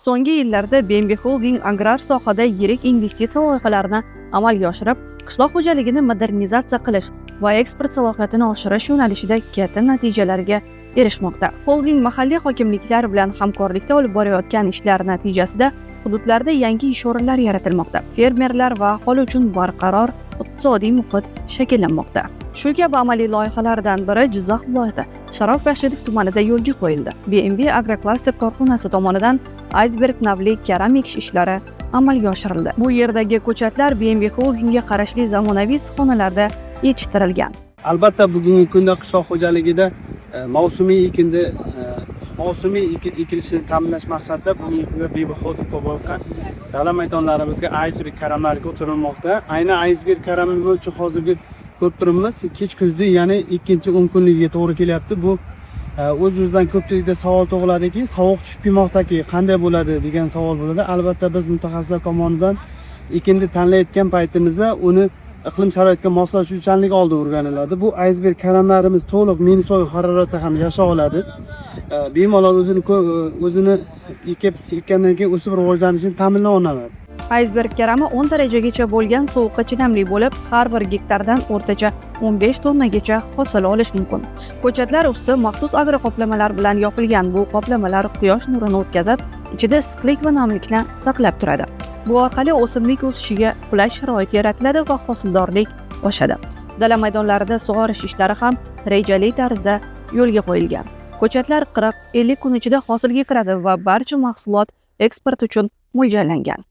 So'nggi yillarda BNB Holding agrar sohada yirik investitsiya loyihalarini amalga oshirib, qishloq xo'jaligini modernizatsiya qilish va eksport salohiyatini oshirish yo'nalishida katta natijalarga erishmoqda. Holding mahalliy hokimliklar bilan hamkorlikda olib borayotgan ishlar natijasida hududlarda yangi ish o'rinlari yaratilmoqda. Fermerlar va aholi uchun barqaror iqtisodiy muhit shakllanmoqda. Shu kabi amaliy loyihalardan biri Jizzax viloyati Sharof Rashidov tumanida yo'lga qo'yildi. BNB Agroklaster korxonasi tomonidan aysberg navli keramik ishlari amalga oshirildi. Bu yerdagi ko'chatlar BNB Holdingga qarashli zamonaviy issiqxonalarda yetishtirilgan. Albatta bugungi kunda qishloq xo'jaligida mavsumiy ekilishini ta'minlash maqsadida bugungi kunda BNB Holding tomonidan dala maydonlarimizga aysberg karamlar ko'chirilmoqda. Aynan aysberg karami bo'yicha hozirgi ko'rib turibmiz. Kech kuzda, ya'ni 2-10 kunligiga to'g'ri kelyapti. Bu o'z-o'zidan ko'pchilikda savol tug'iladiki, sovuq tushib kelmoqdaki qanday bo'ladi degan savol bo'ladi. Albatta biz mutaxassislar tomonidan ekinni tanlayotgan paytimizda uni iqlim sharoitiga moslashuvchanligi oldin o'rganiladi. Bu aysberg karamlarimiz to'liq minusoy haroratda ham yasha oladi. Bemalol o'zini ekkandan keyin o'sib rivojlanishini ta'minlayoladi. Aysberg karami 10 darajagacha bo'lgan sovuqqa chidamli bo'lib, har bir gektardan o'rtacha 15 tonnagacha hosil olish mumkin. Ko'chatlar usti maxsus agroqoplamalar bilan yopilgan. Bu qoplamalar quyosh nurini o'tkazib, ichida issiqlik va namlikni saqlab turadi. Bu orqali o'simlik o'sishiga qulay sharoit yaratiladi va hosildorlik oshadi. Dala maydonlarida sug'orish ishlari ham rejali tarzda yo'lga qo'yilgan. Ko'chatlar 40-50 kun ichida hosilga kiradi va barcha mahsulot eksport uchun mo'ljallangan.